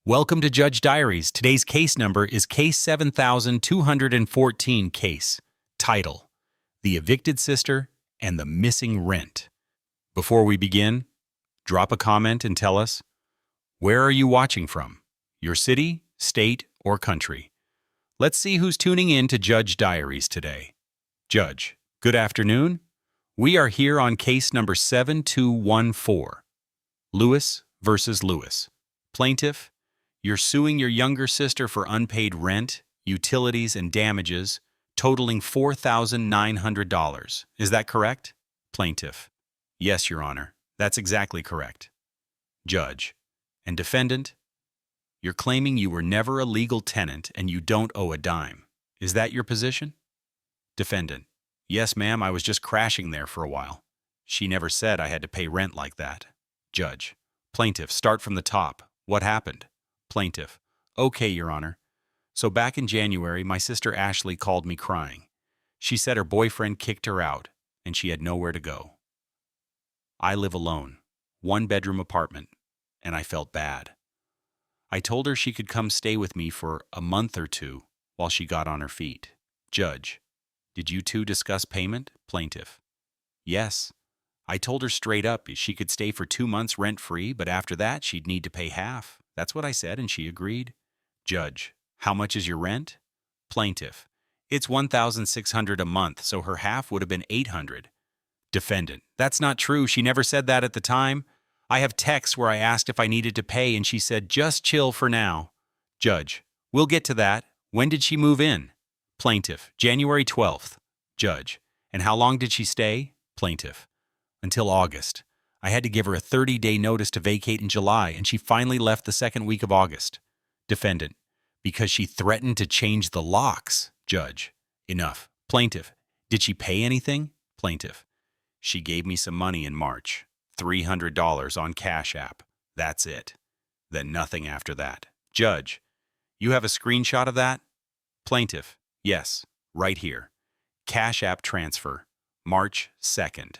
Welcome to Judge Diaries. Today's case number is Case 7214 case. Title: The Evicted Sister and the Missing Rent. Before we begin, drop a comment and tell us, where are you watching from? Your city, state, or country? Let's see who's tuning in to Judge Diaries today. Judge, good afternoon. We are here on case number 7214. Lewis versus Lewis. Plaintiff: you're suing your younger sister for unpaid rent, utilities, and damages, totaling $4,900. Is that correct? Plaintiff: yes, Your Honor. That's exactly correct. Judge: and defendant: you're claiming you were never a legal tenant and you don't owe a dime. Is that your position? Defendant: yes, ma'am, I was just crashing there for a while. She never said I had to pay rent like that. Judge: plaintiff, start from the top. What happened? Plaintiff: okay, Your Honor. So back in January, my sister Ashley called me crying. She said her boyfriend kicked her out and she had nowhere to go. I live alone, one-bedroom apartment, and I felt bad. I told her she could come stay with me for a month or two while she got on her feet. Judge: did you two discuss payment? Plaintiff: yes. I told her straight up she could stay for 2 months rent-free, but after that she'd need to pay half. That's what I said, and she agreed. Judge: how much is your rent? Plaintiff: it's $1,600 a month, so her half would have been $800. Defendant: that's not true. She never said that at the time. I have texts where I asked if I needed to pay, and she said, just chill for now. Judge: we'll get to that. When did she move in? Plaintiff: January 12th. Judge: and how long did she stay? Plaintiff: until August. I had to give her a 30-day notice to vacate in July, and she finally left the second week of August. Defendant: because she threatened to change the locks. Judge: enough. Plaintiff: did she pay anything? Plaintiff: she gave me some money in March, $300 on Cash App. That's it. Then nothing after that. Judge: you have a screenshot of that? Plaintiff: yes, right here. Cash App transfer, March 2nd.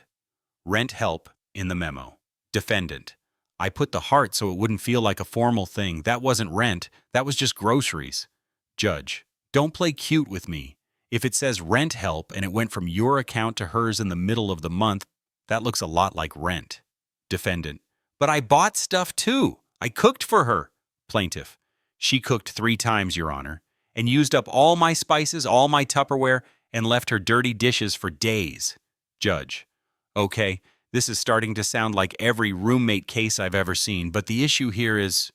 Rent help in the memo. Defendant: I put the heart so it wouldn't feel like a formal thing. That wasn't rent. That was just groceries. Judge: don't play cute with me. If it says rent help and it went from your account to hers in the middle of the month, that looks a lot like rent. Defendant: but I bought stuff too. I cooked for her. Plaintiff: she cooked 3 times, Your Honor, and used up all my spices, all my Tupperware, and left her dirty dishes for days. Judge: okay, this is starting to sound like every roommate case I've ever seen, but the issue here is,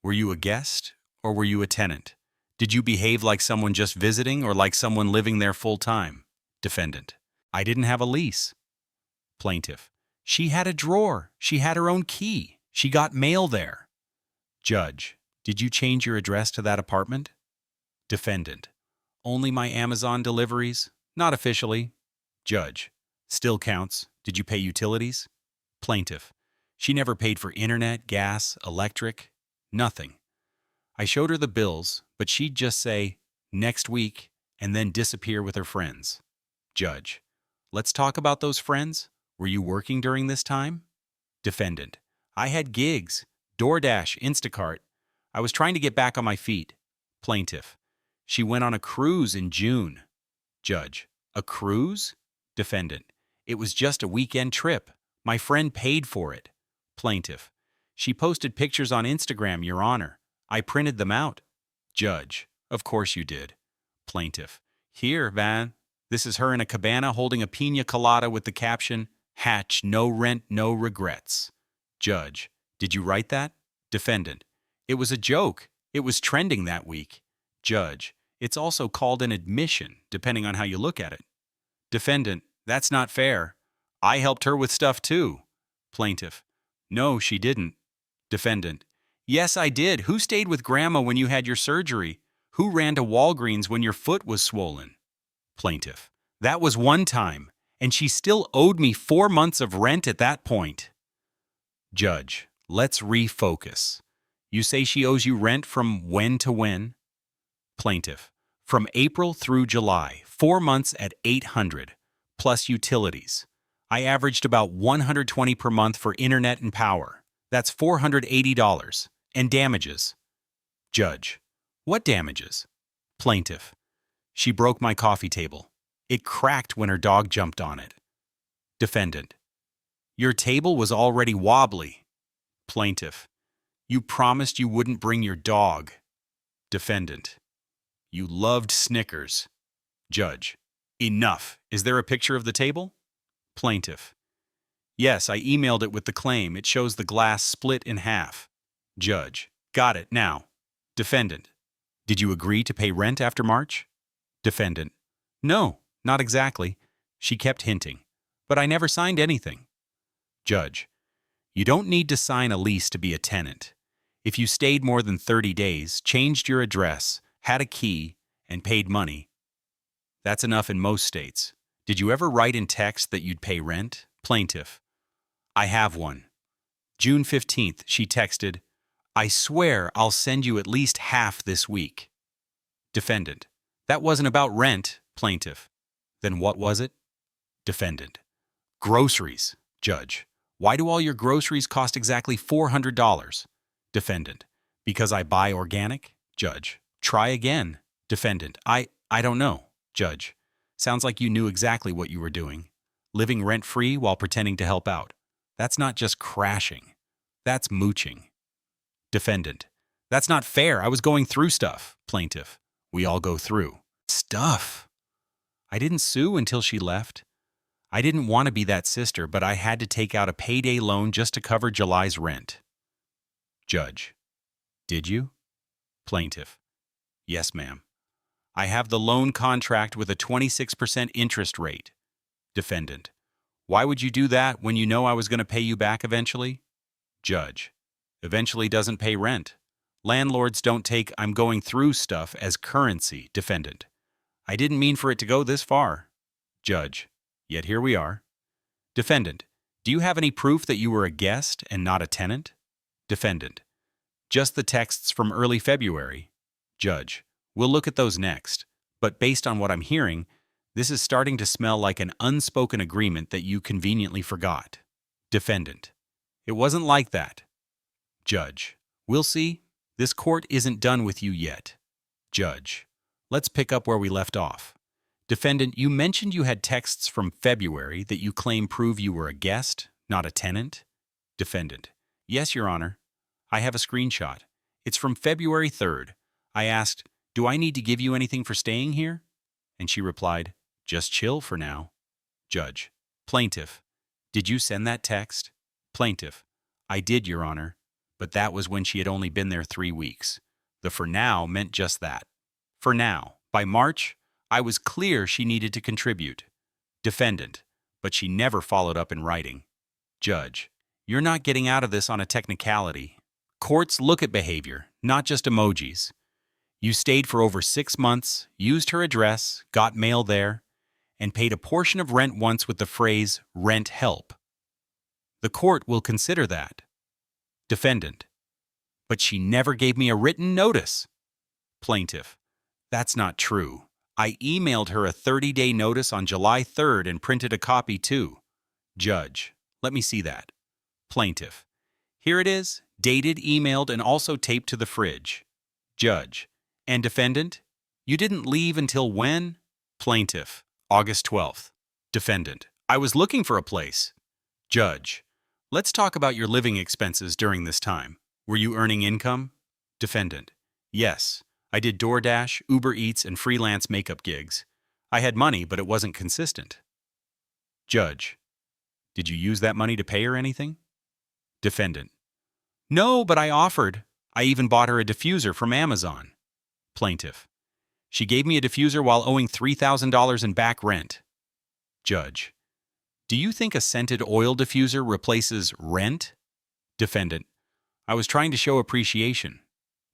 were you a guest or were you a tenant? Did you behave like someone just visiting or like someone living there full time? Defendant: I didn't have a lease. Plaintiff: she had a drawer. She had her own key. She got mail there. Judge: did you change your address to that apartment? Defendant: only my Amazon deliveries, not officially. Judge: still counts. Did you pay utilities? Plaintiff: she never paid for internet, gas, electric, nothing. I showed her the bills, but she'd just say, next week, and then disappear with her friends. Judge: let's talk about those friends. Were you working during this time? Defendant: I had gigs, DoorDash, Instacart. I was trying to get back on my feet. Plaintiff: she went on a cruise in June. Judge: a cruise? Defendant: it was just a weekend trip. My friend paid for it. Plaintiff: she posted pictures on Instagram, Your Honor. I printed them out. Judge: of course you did. Plaintiff: here, Van. This is her in a cabana holding a pina colada with the caption, Hatch, no rent, no regrets. Judge: did you write that? Defendant: it was a joke. It was trending that week. Judge: it's also called an admission, depending on how you look at it. Defendant: that's not fair. I helped her with stuff too. Plaintiff: no, she didn't. Defendant: yes, I did. Who stayed with Grandma when you had your surgery? Who ran to Walgreens when your foot was swollen? Plaintiff: that was one time, and she still owed me 4 months of rent at that point. Judge: let's refocus. You say she owes you rent from when to when? Plaintiff: from April through July, 4 months at $800. Plus utilities. I averaged about $120 per month for internet and power. That's $480. And damages. Judge. What damages? Plaintiff. She broke my coffee table. It cracked when her dog jumped on it. Defendant. Your table was already wobbly. Plaintiff. You promised you wouldn't bring your dog. Defendant. You loved Snickers. Judge. Enough. Is there a picture of the table? Plaintiff. Yes, I emailed it with the claim. It shows the glass split in half. Judge. Got it now. Defendant. Did you agree to pay rent after March? Defendant. No, not exactly. She kept hinting. But I never signed anything. Judge. You don't need to sign a lease to be a tenant. If you stayed more than 30 days, changed your address, had a key, and paid money, that's enough in most states. Did you ever write in text that you'd pay rent? Plaintiff. I have one. June 15th, she texted, I swear I'll send you at least half this week. Defendant. That wasn't about rent. Plaintiff. Then what was it? Defendant. Groceries. Judge. Why do all your groceries cost exactly $400? Defendant. Because I buy organic? Judge. Try again. Defendant. I don't know. Judge. Sounds like you knew exactly what you were doing. Living rent-free while pretending to help out. That's not just crashing. That's mooching. Defendant. That's not fair. I was going through stuff. Plaintiff. We all go through. Stuff. I didn't sue until she left. I didn't want to be that sister, but I had to take out a payday loan just to cover July's rent. Judge. Did you? Plaintiff. Yes, ma'am. I have the loan contract with a 26% interest rate. Defendant. Why would you do that when you know I was going to pay you back eventually? Judge. Eventually doesn't pay rent. Landlords don't take I'm going through stuff as currency. Defendant. I didn't mean for it to go this far. Judge. Yet here we are. Defendant. Do you have any proof that you were a guest and not a tenant? Defendant. Just the texts from early February. Judge. We'll look at those next. But based on what I'm hearing, this is starting to smell like an unspoken agreement that you conveniently forgot. Defendant. It wasn't like that. Judge. We'll see. This court isn't done with you yet. Judge. Let's pick up where we left off. Defendant, you mentioned you had texts from February that you claim prove you were a guest, not a tenant? Defendant. Yes, Your Honor. I have a screenshot. It's from February 3rd. I asked, do I need to give you anything for staying here? And she replied, just chill for now. Judge. Plaintiff. Did you send that text? Plaintiff. I did, Your Honor. But that was when she had only been there 3 weeks. The for now meant just that. For now. By March, I was clear she needed to contribute. Defendant. But she never followed up in writing. Judge. You're not getting out of this on a technicality. Courts look at behavior, not just emojis. You stayed for over 6 months, used her address, got mail there, and paid a portion of rent once with the phrase, rent help. The court will consider that. Defendant. But she never gave me a written notice. Plaintiff. That's not true. I emailed her a 30-day notice on July 3rd and printed a copy too. Judge. Let me see that. Plaintiff. Here it is, dated, emailed, and also taped to the fridge. Judge. And defendant? You didn't leave until when? Plaintiff. August 12th. Defendant. I was looking for a place. Judge. Let's talk about your living expenses during this time. Were you earning income? Defendant. Yes. I did DoorDash, Uber Eats, and freelance makeup gigs. I had money, but it wasn't consistent. Judge. Did you use that money to pay her anything? Defendant. No, but I offered. I even bought her a diffuser from Amazon. Plaintiff. She gave me a diffuser while owing $3,000 in back rent. Judge. Do you think a scented oil diffuser replaces rent? Defendant. I was trying to show appreciation.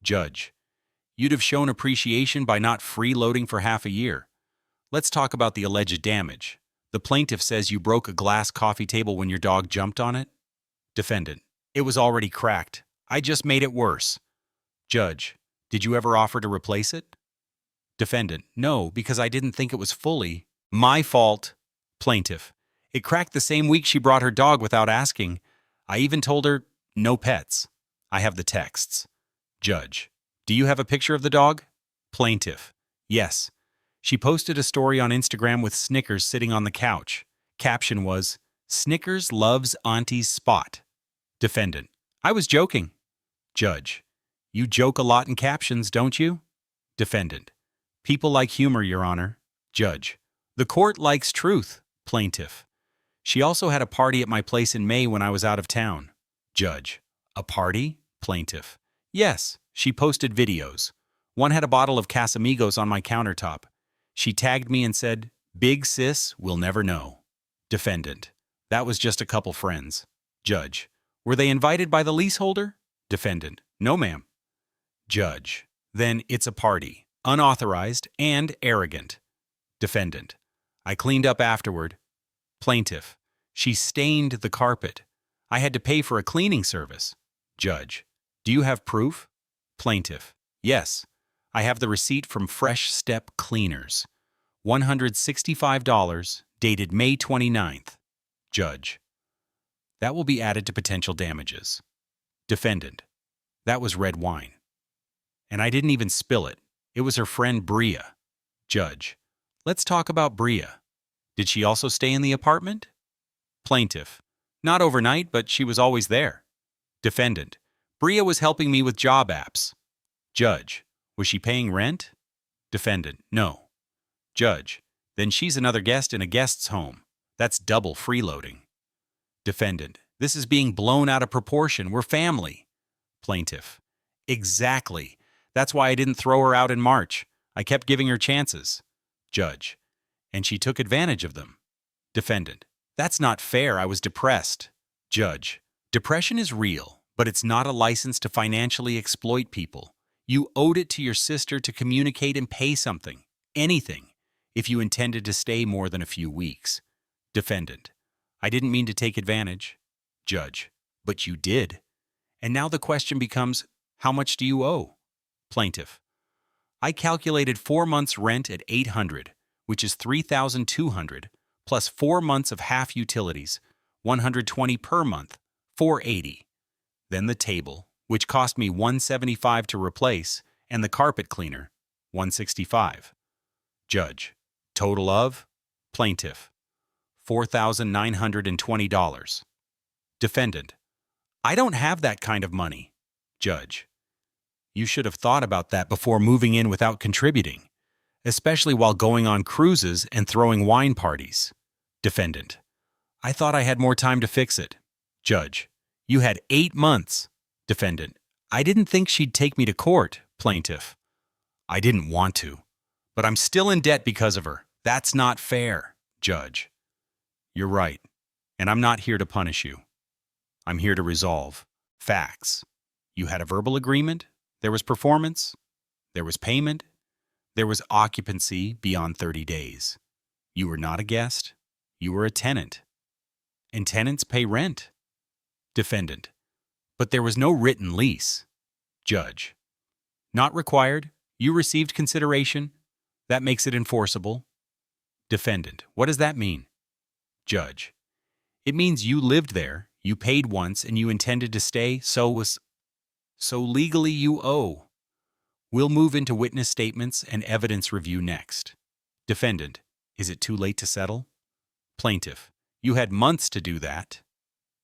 Judge. You'd have shown appreciation by not freeloading for half a year. Let's talk about the alleged damage. The plaintiff says you broke a glass coffee table when your dog jumped on it. Defendant. It was already cracked. I just made it worse. Judge. Did you ever offer to replace it? Defendant. No, because I didn't think it was fully my fault. Plaintiff. It cracked the same week she brought her dog without asking. I even told her, no pets. I have the texts. Judge. Do you have a picture of the dog? Plaintiff. Yes. She posted a story on Instagram with Snickers sitting on the couch. Caption was, Snickers loves Auntie's spot. Defendant. I was joking. Judge. You joke a lot in captions, don't you? Defendant. People like humor, Your Honor. Judge. The court likes truth. Plaintiff. She also had a party at my place in May when I was out of town. Judge. A party? Plaintiff. Yes, she posted videos. One had a bottle of Casamigos on my countertop. She tagged me and said, Big sis will never know. Defendant. That was just a couple friends. Judge. Were they invited by the leaseholder? Defendant. No, ma'am. Judge. Then it's a party, unauthorized and arrogant. Defendant. I cleaned up afterward. Plaintiff. She stained the carpet. I had to pay for a cleaning service. Judge. Do you have proof? Plaintiff. Yes. I have the receipt from Fresh Step Cleaners. $165, dated May 29th. Judge. That will be added to potential damages. Defendant. That was red wine. And I didn't even spill it. It was her friend Bria. Judge. Let's talk about Bria. Did she also stay in the apartment? Plaintiff. Not overnight, but she was always there. Defendant. Bria was helping me with job apps. Judge. Was she paying rent? Defendant. No. Judge. Then she's another guest in a guest's home. That's double freeloading. Defendant. This is being blown out of proportion. We're family. Plaintiff. Exactly. That's why I didn't throw her out in March. I kept giving her chances. Judge. And she took advantage of them. Defendant. That's not fair. I was depressed. Judge. Depression is real, but it's not a license to financially exploit people. You owed it to your sister to communicate and pay something, anything, if you intended to stay more than a few weeks. Defendant. I didn't mean to take advantage. Judge. But you did. And now the question becomes, how much do you owe? Plaintiff. I calculated 4 months' rent at $800, which is $3,200, plus 4 months of half utilities, $120 per month, $480. Then the table, which cost me $175 to replace, and the carpet cleaner, $165. Judge. Total of? Plaintiff. $4,920. Defendant. I don't have that kind of money. Judge. You should have thought about that before moving in without contributing, especially while going on cruises and throwing wine parties. Defendant. I thought I had more time to fix it. Judge. You had 8 months. Defendant. I didn't think she'd take me to court. Plaintiff. I didn't want to, but I'm still in debt because of her. That's not fair. Judge. You're right, and I'm not here to punish you. I'm here to resolve facts. You had a verbal agreement. There was performance. There was payment. There was occupancy beyond 30 days. You were not a guest. You were a tenant. And tenants pay rent. Defendant. But there was no written lease. Judge. Not required. You received consideration. That makes it enforceable. Defendant. What does that mean? Judge. It means you lived there, you paid once, and you intended to stay, so legally you owe. We'll move into witness statements and evidence review next. Defendant. Is it too late to settle? Plaintiff. You had months to do that.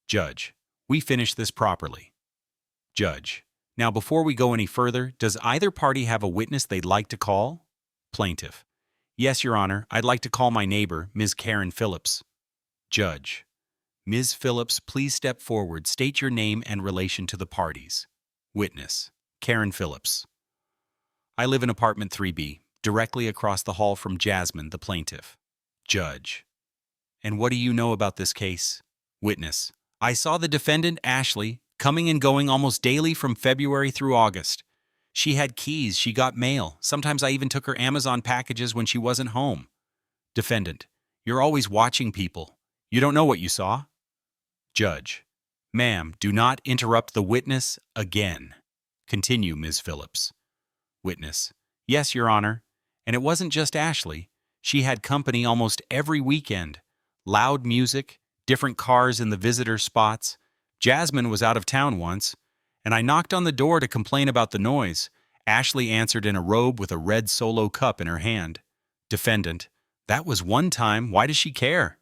Judge. We finished this properly. Judge. Now before we go any further, does either party have a witness they'd like to call? Plaintiff. Yes, Your Honor. I'd like to call my neighbor, Ms. Karen Phillips. Judge. Ms. Phillips, please step forward. State your name and relation to the parties. Witness. Karen Phillips. I live in apartment 3B, directly across the hall from Jasmine, the plaintiff. Judge. And what do you know about this case? Witness. I saw the defendant, Ashley, coming and going almost daily from February through August. She had keys, she got mail. Sometimes I even took her Amazon packages when she wasn't home. Defendant. You're always watching people. You don't know what you saw? Judge. Ma'am, do not interrupt the witness again. Continue, Ms. Phillips. Witness. Yes, Your Honor. And it wasn't just Ashley. She had company almost every weekend. Loud music, different cars in the visitor spots. Jasmine was out of town once, and I knocked on the door to complain about the noise. Ashley answered in a robe with a red Solo cup in her hand. Defendant: that was one time. Why does she care?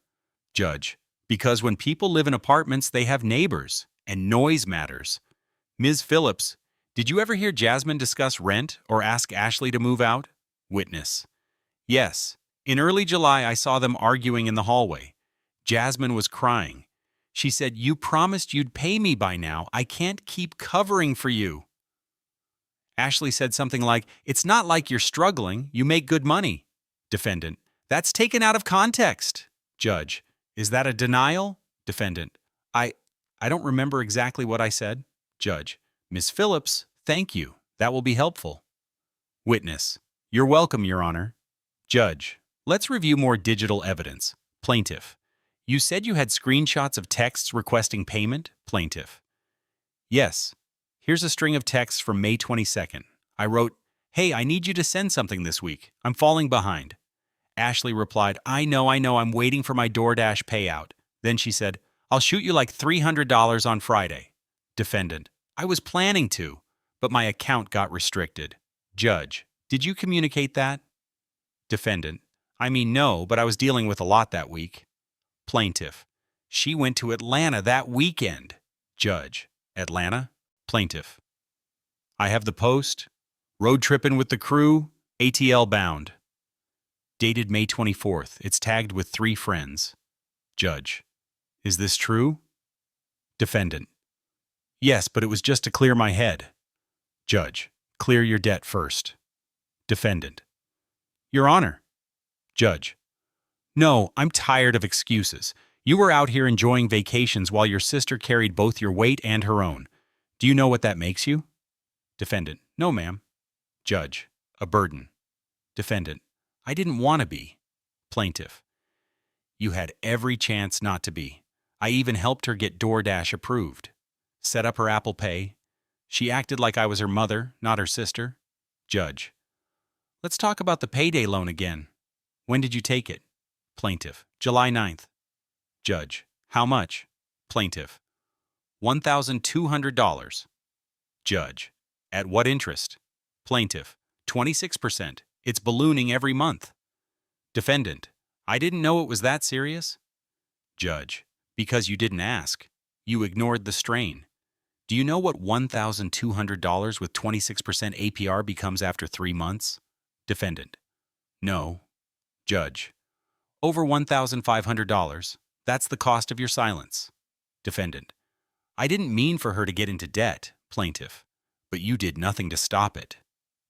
Judge: because when people live in apartments, they have neighbors, and noise matters. Ms. Phillips: did you ever hear Jasmine discuss rent or ask Ashley to move out? Witness: yes. In early July, I saw them arguing in the hallway. Jasmine was crying. She said, "You promised you'd pay me by now. I can't keep covering for you." Ashley said something like, "It's not like you're struggling. You make good money." Defendant: that's taken out of context. Judge: is that a denial? Defendant: I don't remember exactly what I said. Judge: Ms. Phillips, thank you. That will be helpful. Witness: you're welcome, Your Honor. Judge: let's review more digital evidence. Plaintiff: you said you had screenshots of texts requesting payment? Plaintiff: yes. Here's a string of texts from May 22nd. I wrote, "Hey, I need you to send something this week. I'm falling behind." Ashley replied, I know, I'm waiting for my DoorDash payout." Then she said, "I'll shoot you like $300 on Friday." Defendant: I was planning to, but my account got restricted. Judge: did you communicate that? Defendant: I mean, no, but I was dealing with a lot that week. Plaintiff: she went to Atlanta that weekend. Judge: Atlanta? Plaintiff: I have the post. Road tripping with the crew, ATL bound. Dated May 24th. It's tagged with 3 friends. Judge: is this true? Defendant: yes, but it was just to clear my head. Judge: clear your debt first. Defendant: Your Honor. Judge: no, I'm tired of excuses. You were out here enjoying vacations while your sister carried both your weight and her own. Do you know what that makes you? Defendant: no, ma'am. Judge: a burden. Defendant: I didn't want to be. Plaintiff: you had every chance not to be. I even helped her get DoorDash approved. Set up her Apple Pay. She acted like I was her mother, not her sister. Judge: let's talk about the payday loan again. When did you take it? Plaintiff: July 9th. Judge: how much? Plaintiff: $1,200. Judge: at what interest? Plaintiff: 26%. It's ballooning every month. Defendant: I didn't know it was that serious. Judge: because you didn't ask. You ignored the strain. Do you know what $1,200 with 26% APR becomes after 3 months? Defendant: no. Judge: over $1,500. That's the cost of your silence. Defendant: I didn't mean for her to get into debt. Plaintiff: but you did nothing to stop it.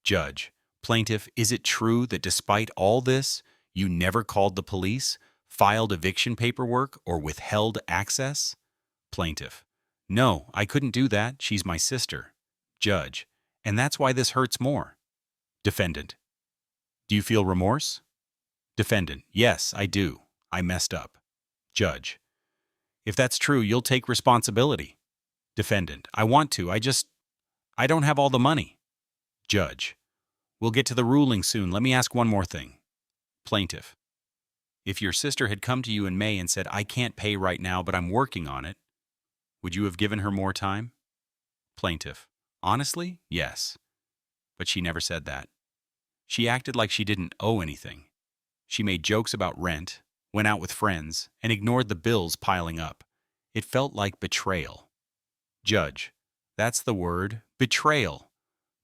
Judge: Plaintiff, is it true that despite all this, you never called the police, filed eviction paperwork, or withheld access? Plaintiff: no, I couldn't do that. She's my sister. Judge: and that's why this hurts more. Defendant: do you feel remorse? Defendant: yes, I do. I messed up. Judge: if that's true, you'll take responsibility. Defendant: I want to. I don't have all the money. Judge: we'll get to the ruling soon. Let me ask one more thing. Plaintiff: if your sister had come to you in May and said, I can't pay right now, but I'm working on it, would you have given her more time? Plaintiff: honestly, yes. But she never said that. She acted like she didn't owe anything. She made jokes about rent, went out with friends, and ignored the bills piling up. It felt like betrayal. Judge: that's the word, betrayal.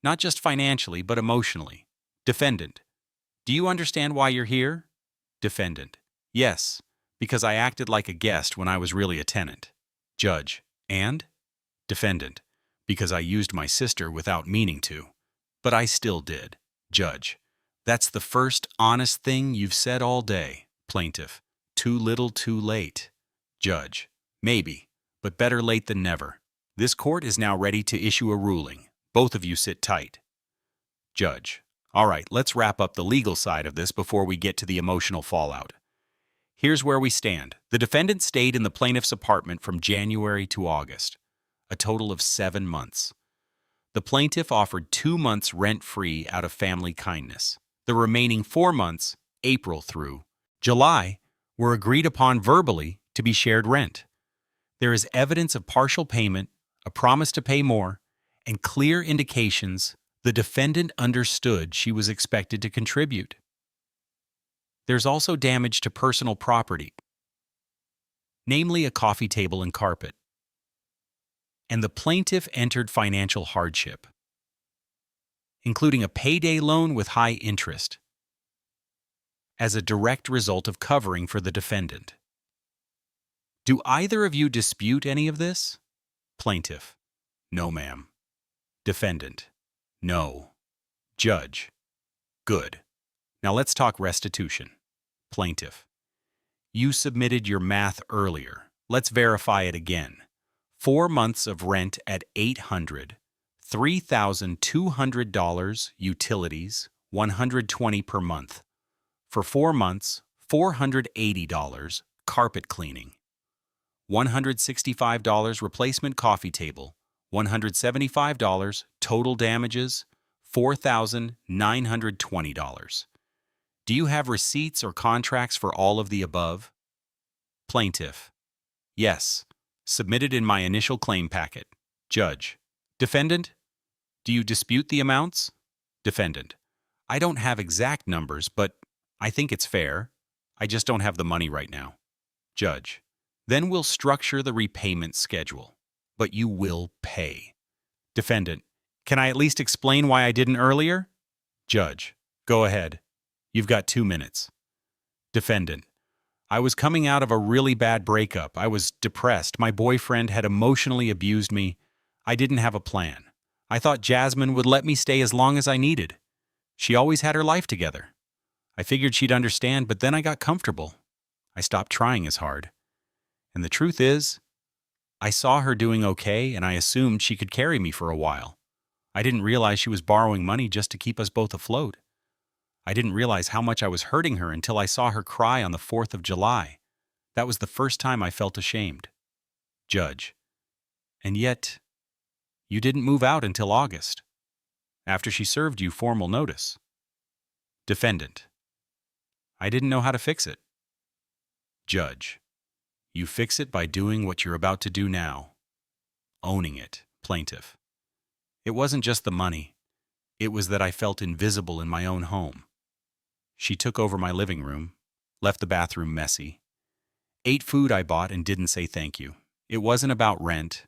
Not just financially, but emotionally. Defendant: do you understand why you're here? Defendant: yes, because I acted like a guest when I was really a tenant. Judge: and? Defendant: because I used my sister without meaning to. But I still did. Judge: that's the first honest thing you've said all day. Plaintiff: too little too late. Judge: maybe, but better late than never. This court is now ready to issue a ruling. Both of you sit tight. Judge: all right, let's wrap up the legal side of this before we get to the emotional fallout. Here's where we stand. The defendant stayed in the plaintiff's apartment from January to August, a total of 7 months. The plaintiff offered 2 months rent-free out of family kindness. The remaining 4 months, April through July, were agreed upon verbally to be shared rent. There is evidence of partial payment, a promise to pay more, and clear indications the defendant understood she was expected to contribute. There's also damage to personal property, namely a coffee table and carpet. And the plaintiff entered financial hardship, including a payday loan with high interest, as a direct result of covering for the defendant. Do either of you dispute any of this? Plaintiff: No, ma'am. Defendant: No. Judge: Good. Now let's talk restitution. Plaintiff: You submitted your math earlier. Let's verify it again. 4 months of rent at $800, $3,200 utilities, $120 per month. For 4 months, $480 carpet cleaning, $165 replacement coffee table, $175 total damages, $4,920. Do you have receipts or contracts for all of the above? Plaintiff: Yes, submitted in my initial claim packet. Judge: Defendant: Do you dispute the amounts? Defendant: I don't have exact numbers, but I think it's fair. I just don't have the money right now. Judge: Then we'll structure the repayment schedule, but you will pay. Defendant: Can I at least explain why I didn't earlier? Judge: Go ahead. You've got 2 minutes. Defendant: I was coming out of a really bad breakup. I was depressed. My boyfriend had emotionally abused me. I didn't have a plan. I thought Jasmine would let me stay as long as I needed. She always had her life together. I figured she'd understand, but then I got comfortable. I stopped trying as hard. And the truth is, I saw her doing okay, and I assumed she could carry me for a while. I didn't realize she was borrowing money just to keep us both afloat. I didn't realize how much I was hurting her until I saw her cry on the 4th of July. That was the first time I felt ashamed. Judge: And yet, you didn't move out until August, after she served you formal notice. Defendant: I didn't know how to fix it. Judge: You fix it by doing what you're about to do now. Owning it. Plaintiff: It wasn't just the money. It was that I felt invisible in my own home. She took over my living room, left the bathroom messy, ate food I bought and didn't say thank you. It wasn't about rent.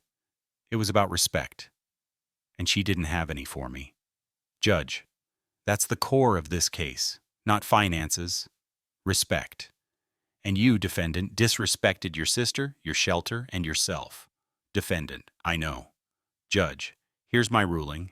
It was about respect. And she didn't have any for me. Judge: That's the core of this case. Not finances. Respect. And you, defendant, disrespected your sister, your shelter, and yourself. Defendant: I know. Judge: Here's my ruling.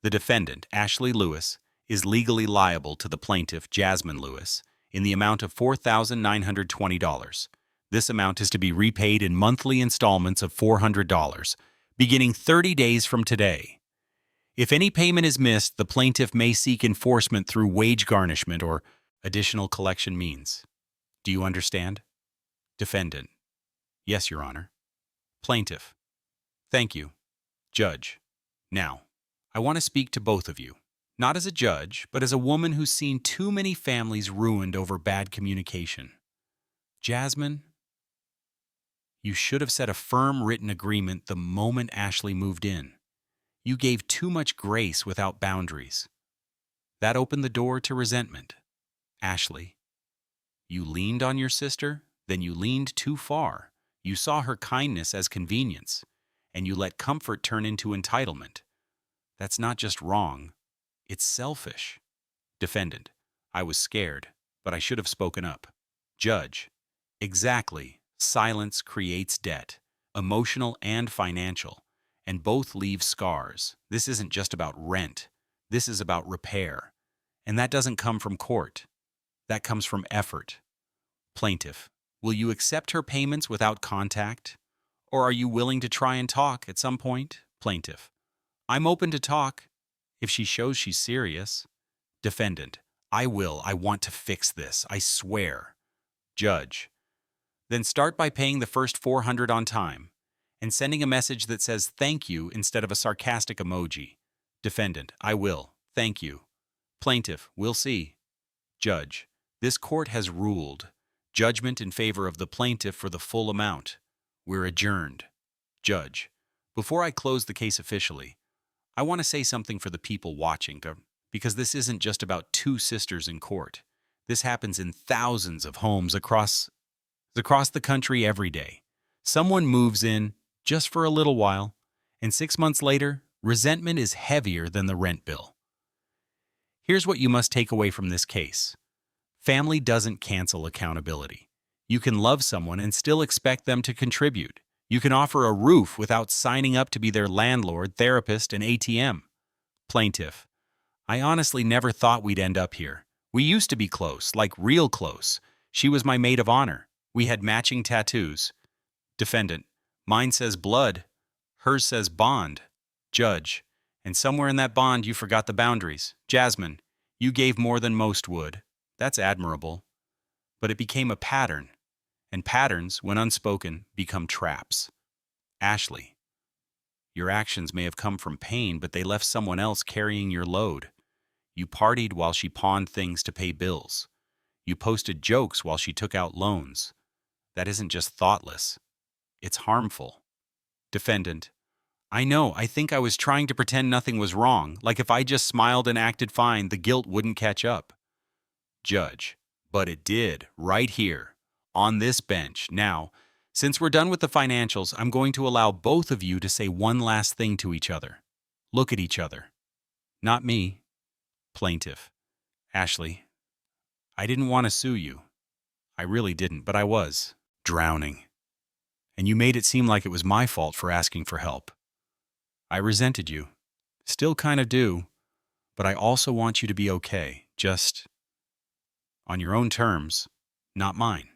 The defendant, Ashley Lewis, is legally liable to the plaintiff, Jasmine Lewis, in the amount of $4,920. This amount is to be repaid in monthly installments of $400, beginning 30 days from today. If any payment is missed, the plaintiff may seek enforcement through wage garnishment or additional collection means. Do you understand? Defendant: Yes, Your Honor. Plaintiff: Thank you. Judge: Now, I want to speak to both of you, not as a judge, but as a woman who's seen too many families ruined over bad communication. Jasmine, you should have set a firm written agreement the moment Ashley moved in. You gave too much grace without boundaries. That opened the door to resentment. Ashley, you leaned on your sister, then you leaned too far. You saw her kindness as convenience, and you let comfort turn into entitlement. That's not just wrong, it's selfish. Defendant: I was scared, but I should have spoken up. Judge: Exactly. Silence creates debt, emotional and financial, and both leave scars. This isn't just about rent. This is about repair. And that doesn't come from court. That comes from effort. Plaintiff: Will you accept her payments without contact? Or are you willing to try and talk at some point? Plaintiff: I'm open to talk if she shows she's serious. Defendant: I will. I want to fix this. I swear. Judge: Then start by paying the first $400 on time and sending a message that says thank you instead of a sarcastic emoji. Defendant: I will. Thank you. Plaintiff: We'll see. Judge: This court has ruled. Judgment in favor of the plaintiff for the full amount. We're adjourned. Judge: Before I close the case officially, I want to say something for the people watching, because this isn't just about two sisters in court. This happens in thousands of homes across the country every day. Someone moves in just for a little while, and 6 months later, resentment is heavier than the rent bill. Here's what you must take away from this case. Family doesn't cancel accountability. You can love someone and still expect them to contribute. You can offer a roof without signing up to be their landlord, therapist, and ATM. Plaintiff: I honestly never thought we'd end up here. We used to be close, like real close. She was my maid of honor. We had matching tattoos. Defendant: Mine says blood. Hers says bond. Judge: And somewhere in that bond you forgot the boundaries. Jasmine: You gave more than most would. That's admirable. But it became a pattern. And patterns, when unspoken, become traps. Ashley: Your actions may have come from pain, but they left someone else carrying your load. You partied while she pawned things to pay bills. You posted jokes while she took out loans. That isn't just thoughtless. It's harmful. Defendant: I know, I think I was trying to pretend nothing was wrong, like if I just smiled and acted fine, the guilt wouldn't catch up. Judge: But it did, right here, on this bench. Now, since we're done with the financials, I'm going to allow both of you to say one last thing to each other. Look at each other. Not me. Plaintiff: Ashley, I didn't want to sue you. I really didn't, but I was drowning. And you made it seem like it was my fault for asking for help. I resented you. Still kind of do. But I also want you to be okay. Just on your own terms, not mine.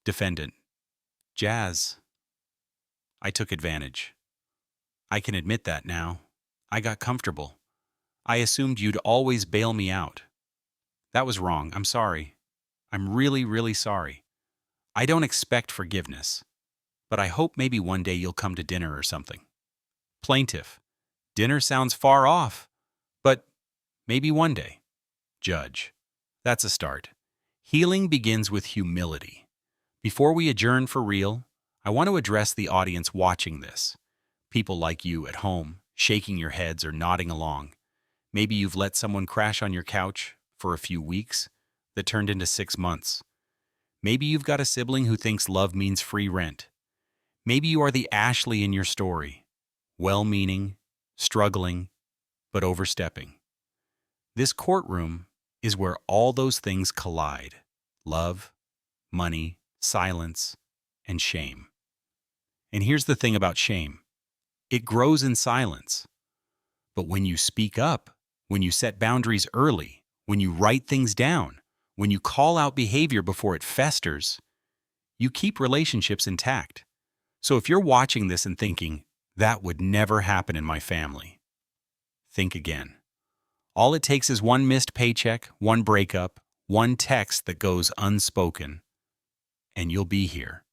Defendant: Jazz, I took advantage. I can admit that now. I got comfortable. I assumed you'd always bail me out. That was wrong. I'm sorry. I'm really, really sorry. I don't expect forgiveness, but I hope maybe one day you'll come to dinner or something. Plaintiff: Dinner sounds far off, but maybe one day. Judge: That's a start. Healing begins with humility. Before we adjourn for real, I want to address the audience watching this. People like you at home, shaking your heads or nodding along. Maybe you've let someone crash on your couch for a few weeks that turned into 6 months. Maybe you've got a sibling who thinks love means free rent. Maybe you are the Ashley in your story, well-meaning, struggling, but overstepping. This courtroom is where all those things collide: love, money, silence, and shame. And here's the thing about shame. It grows in silence. But when you speak up, when you set boundaries early, when you write things down, when you call out behavior before it festers, you keep relationships intact. So if you're watching this and thinking, that would never happen in my family, think again. All it takes is one missed paycheck, one breakup, one text that goes unspoken, and you'll be here,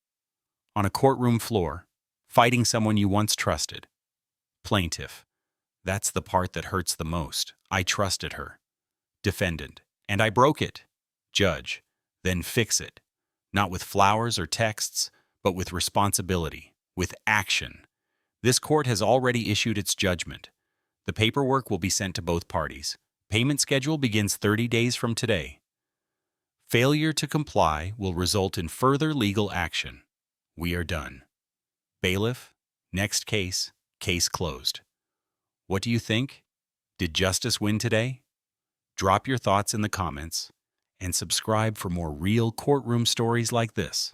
on a courtroom floor, fighting someone you once trusted. Plaintiff: That's the part that hurts the most. I trusted her. Defendant: And I broke it. Judge: Then fix it. Not with flowers or texts, but with responsibility, with action. This court has already issued its judgment. The paperwork will be sent to both parties. Payment schedule begins 30 days from today. Failure to comply will result in further legal action. We are done. Bailiff, next case, case closed. What do you think? Did justice win today? Drop your thoughts in the comments and subscribe for more real courtroom stories like this.